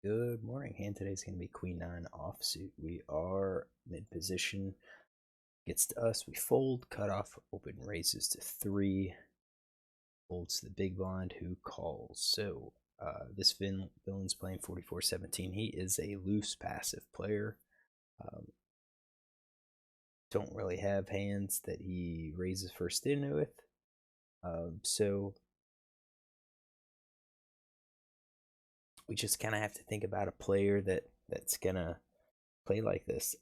Good morning. Hand today is going to be Queen 9 offsuit. We are mid position. Gets to us. We fold, cut off, open raises to 3. Folds to the big blind who calls. So this villain's playing 44-17. He is a loose passive player. Don't really have hands that he raises first in with. So we just kind of have to think about a player that's going to play like this.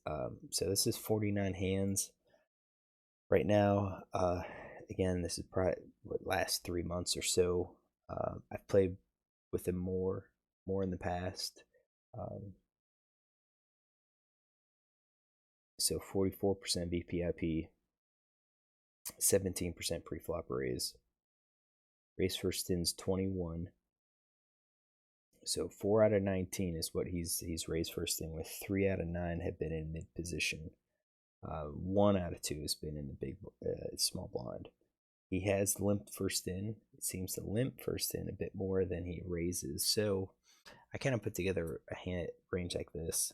So this is 49 hands right now. Again, this is probably what last 3 months or so. I've played with him more in the past. So 44% VPIP, 17% pre-flop raise. Raise first in's 21. So 4 out of 19 is what he's raised first in with. 3 out of 9 have been in mid position. 1 out of 2 has been in the big small blind. He has limped first in. It seems to limp first in a bit more than he raises. So I kind of put together a hand range like this.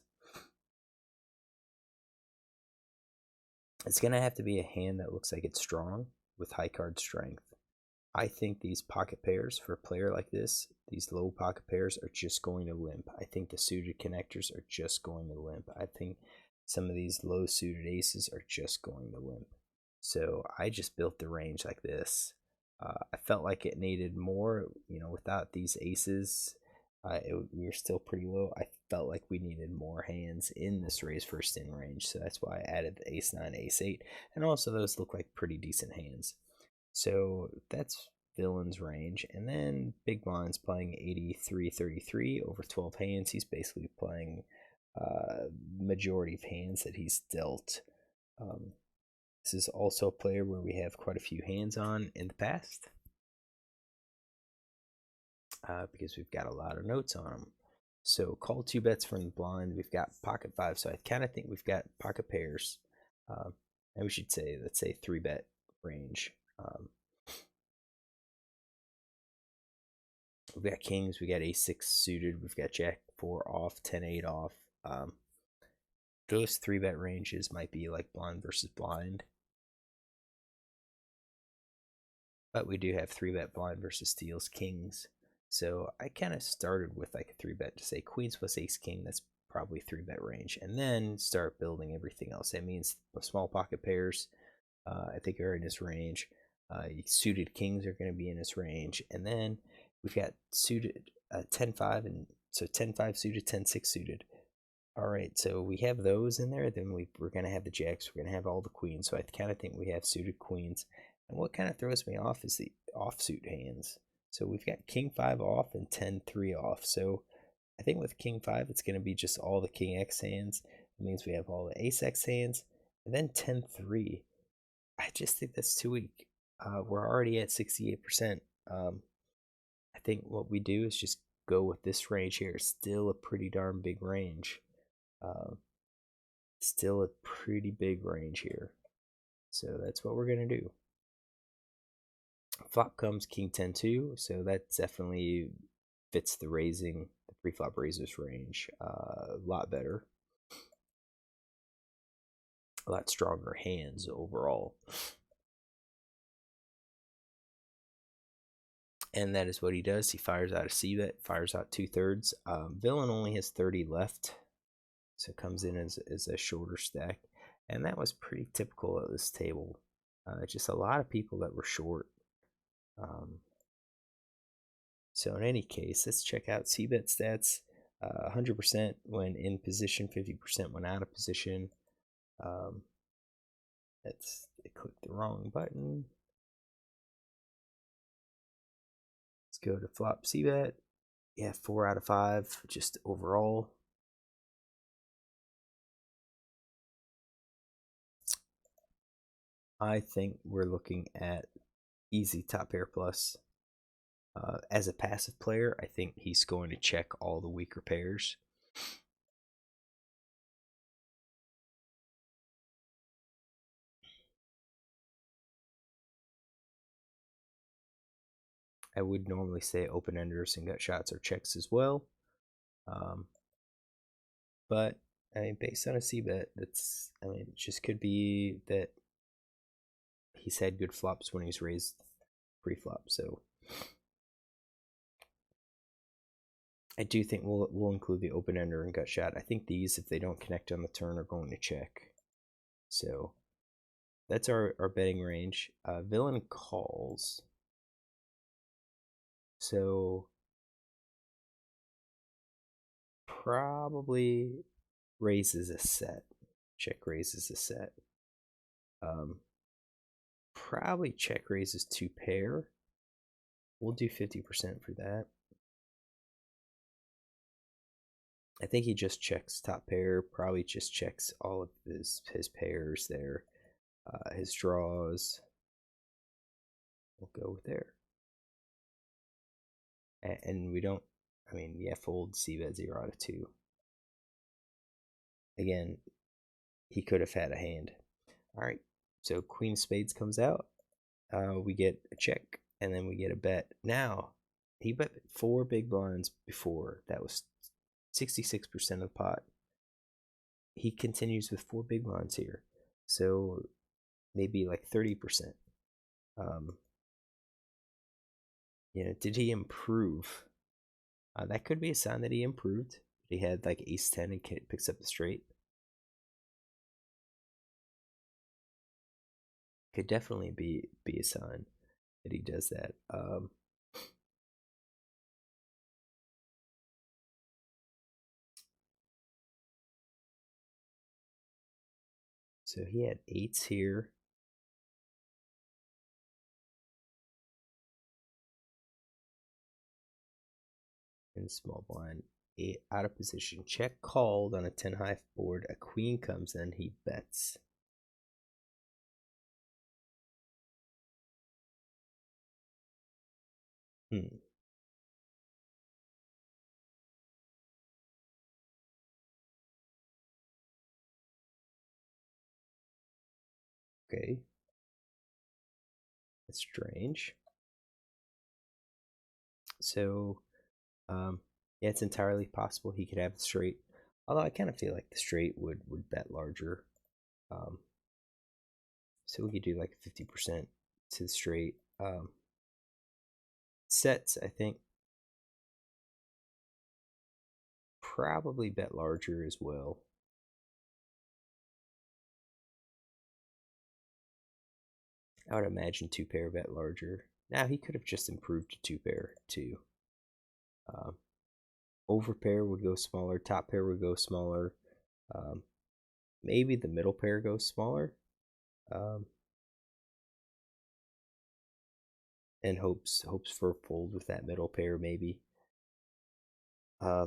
It's going to have to be a hand that looks like it's strong with high card strength. I think these pocket pairs for a player like this, these low pocket pairs are just going to limp. I think the suited connectors are just going to limp. I think some of these low suited aces are just going to limp. So I just built the range like this. I felt like it needed more, without these aces, we were still pretty low. I felt like we needed more hands in this raise first in range. So that's why I added the ace 9, ace 8. And also those look like pretty decent hands. So that's villain's range. And then big blind's playing 83-33 over 12 hands. He's basically playing majority of hands that he's dealt. This is also a player where we have quite a few hands on in the past because we've got a lot of notes on him. So call 2 bets from the blind. We've got pocket 5. So I kind of think we've got pocket pairs. And we should say, let's say 3 bet range. We've got kings, we got a6 suited, we've got jack 4 off, 10-8 off. Those 3 bet ranges might be like blind versus blind. But we do have 3 bet blind versus steals kings. So I kind of started with like a 3 bet to say queens plus ace king, that's probably 3 bet range. And then start building everything else. That means small pocket pairs, I think are in his range. Suited kings are going to be in his range. And then we've got suited 10-5, and so 10-5 suited, 10-6 suited. All right, so we have those in there. Then we're going to have the jacks. We're going to have all the queens. So I kind of think we have suited queens. And what kind of throws me off is the offsuit hands. So we've got king 5 off and 10-3 off. So I think with king 5, it's going to be just all the king x hands. It means we have all the ace x hands. And then 10-3. I just think that's too weak. We're already at 68%. I think what we do is just go with this range here. It's still a pretty darn big range. Still a pretty big range here. So that's what we're going to do. Flop comes king 10-2. So that definitely fits the raising, the pre-flop raisers range a lot better. A lot stronger hands overall. And that is what he does. He fires out a c-bet, fires out 2/3. Villain only has 30 left, so it comes in as a shorter stack. And that was pretty typical of this table. Just a lot of people that were short. So in any case, let's check out c-bet stats. 100% when in position, 50% when out of position. I clicked the wrong button. Let's go to flop c-bet. Yeah, 4 out of 5 just overall. I think we're looking at easy top pair plus. As a passive player, I think he's going to check all the weaker pairs. I would normally say open-enders and gut shots are checks as well. But I mean, based on a C bet, that's, I mean, it just could be that he's had good flops when he's raised pre-flop. So I do think we'll include the open ender and gut shot. I think these, if they don't connect on the turn, are going to check. So that's our betting range. Villain calls. So probably raises a set. Check raises a set. Probably check raises 2 pair. We'll do 50% for that. I think he just checks top pair. Probably just checks all of his pairs there. His draws. We'll go with there. And we don't, I mean, yeah, fold c-bet 0 out of 2. Again, he could have had a hand. All right, so queen of spades comes out. We get a check, and then we get a bet. Now, he bet 4 big blinds before. That was 66% of the pot. He continues with 4 big blinds here. So maybe like 30%. You know, did he improve? That could be a sign that he improved. He had like ace 10 and picks up the straight. Could definitely be a sign that he does that. So he had 8s here. In small blind, 8 out of position. Check called on a 10 high board. A queen comes in, he bets. Okay. That's strange. So, yeah, it's entirely possible he could have the straight. Although I kind of feel like the straight would bet larger. So we could do like 50% to the straight. Sets, I think, probably bet larger as well. I would imagine 2 pair bet larger. Now he could have just improved to 2 pair too. Over pair would go smaller. Top pair would go smaller. Maybe the middle pair goes smaller. And hopes for a fold with that middle pair maybe. Yeah,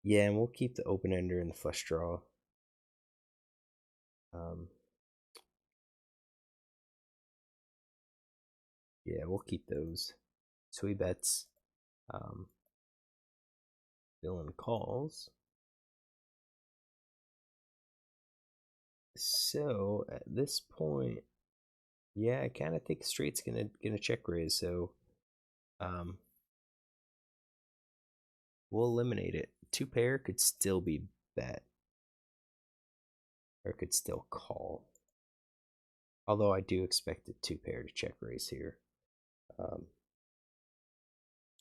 and we'll keep the open ender and the flush draw. Yeah, we'll keep those. So he bets. Villain calls. So at this point, yeah, I kind of think straight's gonna check raise. So, we'll eliminate it. 2 pair could still be bet, or could still call. Although I do expect a 2 pair to check raise here,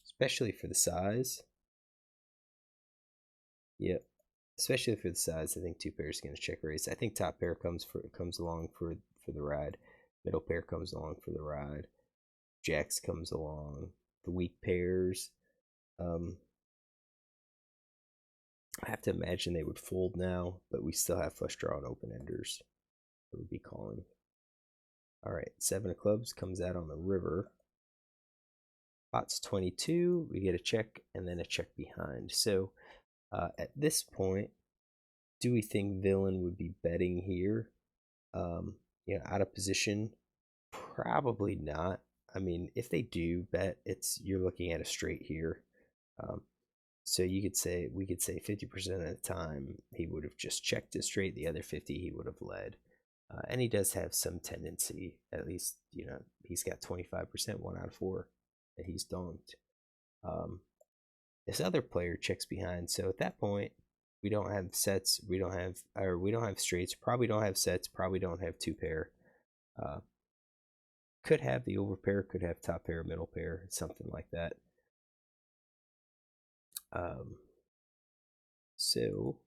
especially for the size. Yep, especially for the size. I think 2 pair is going to check raise. I think top pair comes along for the ride. Middle pair comes along for the ride. Jacks comes along. The weak pairs. I have to imagine they would fold now, but we still have flush draw and open enders that would be calling. All right, 7 of clubs comes out on the river. Pot's 22. We get a check and then a check behind. So at this point, do we think villain would be betting here? You know, out of position? Probably not. I mean, if they do bet, you're looking at a straight here. So we could say 50% of the time he would have just checked it straight. The other 50 he would have led. And he does have some tendency, at least, you know, he's got 25%, 1 out of 4 that he's donked. This other player checks behind. So at that point, we don't have sets, we don't have straights, probably don't have sets, probably don't have two pair. Could have the over pair, could have top pair, middle pair, something like that. So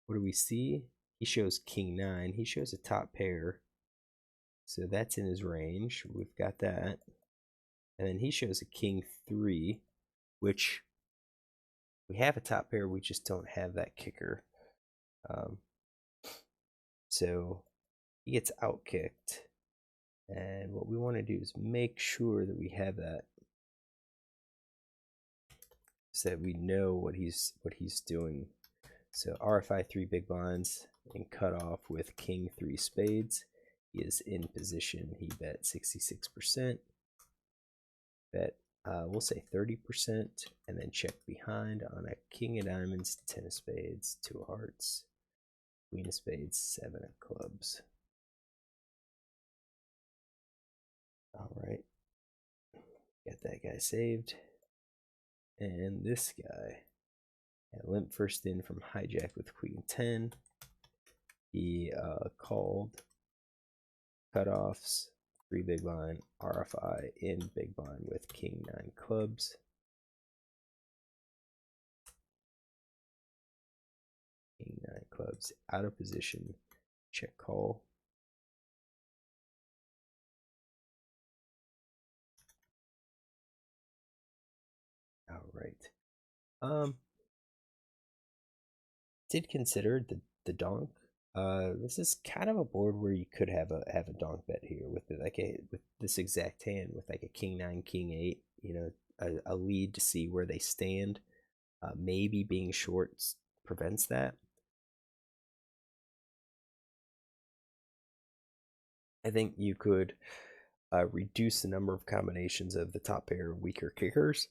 what do we see? He shows king 9. He shows a top pair. So that's in his range. We've got that. And then he shows a king 3, which we have a top pair. We just don't have that kicker. So he gets outkicked. And what we want to do is make sure that we have that, so that we know what he's doing. So RFI 3 big blinds and cut off with king 3 spades. He is in position. He bet 66%. Bet we'll say 30%, and then check behind on a king of diamonds, 10 of spades, 2 of hearts, queen of spades, 7 of clubs. All right, got that guy saved. And this guy had limp first in from hijack with queen 10. He called cutoffs, 3 big blind, RFI in big blind with king 9 clubs. King 9 clubs out of position, check call. All right. Did consider the donk. This is kind of a board where you could have a donk bet here with with this exact hand with like a king 9, king 8. You know, a lead to see where they stand. Maybe being short prevents that. I think you could reduce the number of combinations of the top pair of weaker kickers.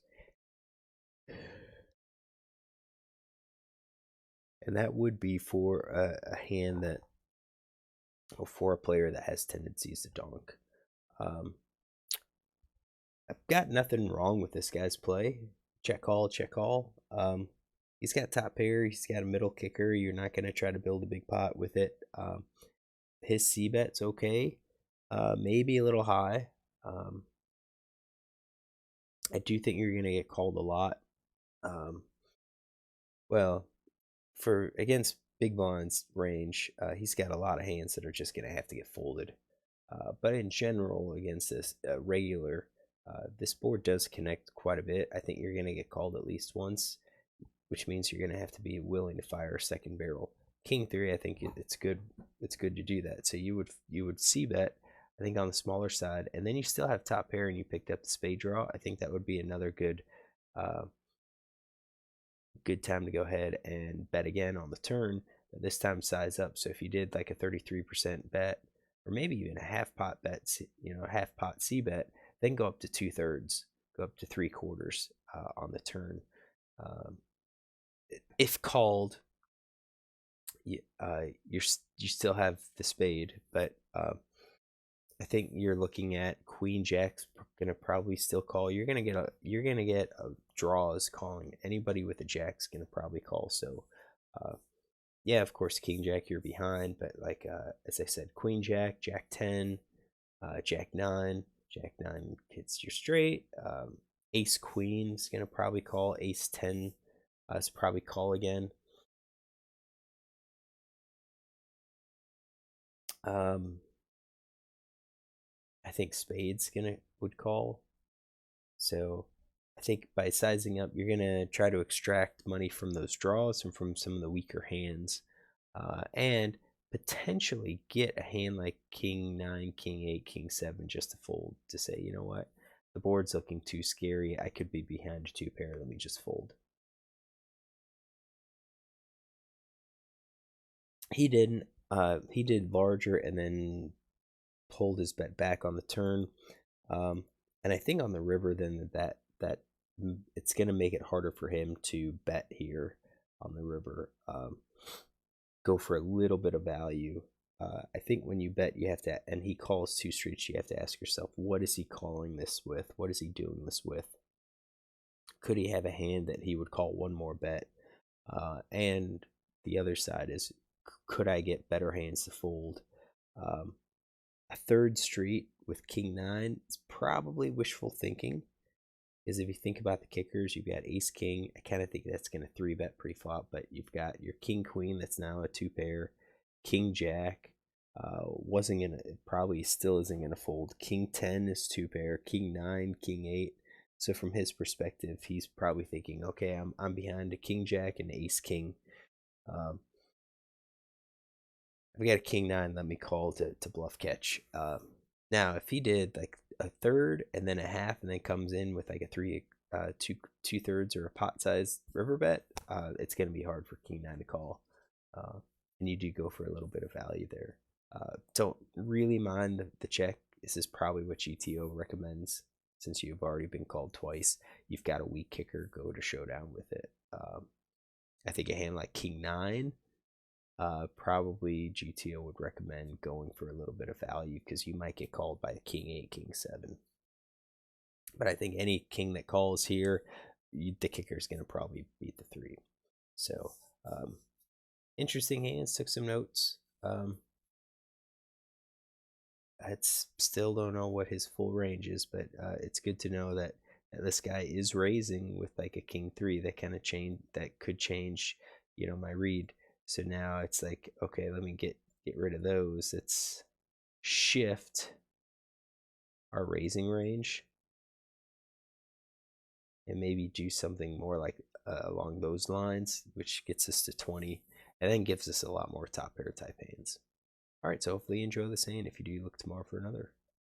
And that would be for a hand that, or for a player that has tendencies to donk. I've got nothing wrong with this guy's play. Check call, check call. He's got top pair. He's got a middle kicker. You're not going to try to build a big pot with it. His C bet's okay. Maybe a little high. I do think you're going to get called a lot. Well, for against big blinds range, he's got a lot of hands that are just going to have to get folded. But in general, against this regular, this board does connect quite a bit. I think you're going to get called at least once, which means you're going to have to be willing to fire a second barrel. King 3, I think it's good. It's good to do that. So you would C bet, I think, on the smaller side, and then you still have top pair and you picked up the spade draw. I think that would be another good good time to go ahead and bet again on the turn. But this time size up. So if you did like a 33% bet, or maybe even a half pot bet, you know, a half pot C bet, then go up to 2/3, go up to 3/4 on the turn. If called, you still have the spade, but I think you're looking at queen jack's gonna probably still call. You're gonna get a draws calling. Anybody with a jack's gonna probably call. So yeah, of course, king jack you're behind, but like as I said, queen jack, jack 10, jack 9 hits your straight. Ace queen is gonna probably call. Ace 10 is probably call again. I think spades would call. So I think by sizing up, you're gonna try to extract money from those draws and from some of the weaker hands, and potentially get a hand like king 9, king 8, king 7 just to fold, to say, you know what, the board's looking too scary. I could be behind a 2 pair. Let me just fold. He didn't. He did larger and then pulled his bet back on the turn. And I think on the river, then that it's going to make it harder for him to bet here on the river. Go for a little bit of value. I think when you bet, you have to, and he calls 2 streets, you have to ask yourself, what is he calling this with? What is he doing this with? could he have a hand that he would call one more bet? And the other side is, could I get better hands to fold? A third street with king nine is probably wishful thinking. Because if you think about the kickers, you've got ace king. I kind of think that's going to 3-bet pre-flop, but you've got your king queen that's now a 2-pair, king jack. Wasn't gonna, probably still isn't gonna fold. King 10 is 2-pair, king 9, king 8. So from his perspective, he's probably thinking, okay, I'm behind a king jack and ace king. If we got a king 9, let me call to bluff catch. Now if he did like a third and then a half and then comes in with like a two thirds or a pot size river bet, it's gonna be hard for king 9 to call. And you do go for a little bit of value there. Don't really mind the check. This is probably what GTO recommends since you've already been called twice. You've got a weak kicker, go to showdown with it. I think a hand like king 9, probably GTO would recommend going for a little bit of value because you might get called by the king 8, king 7. But I think any king that calls here, the kicker is going to probably beat the 3. So, interesting hands, took some notes. I still don't know what his full range is, but it's good to know that this guy is raising with like a king 3 that kind of could change, my read. So now it's like, okay, let me get rid of those. Let's shift our raising range and maybe do something more like along those lines, which gets us to 20 and then gives us a lot more top pair type hands. All right, so hopefully you enjoy this hand. If you do, look tomorrow for another.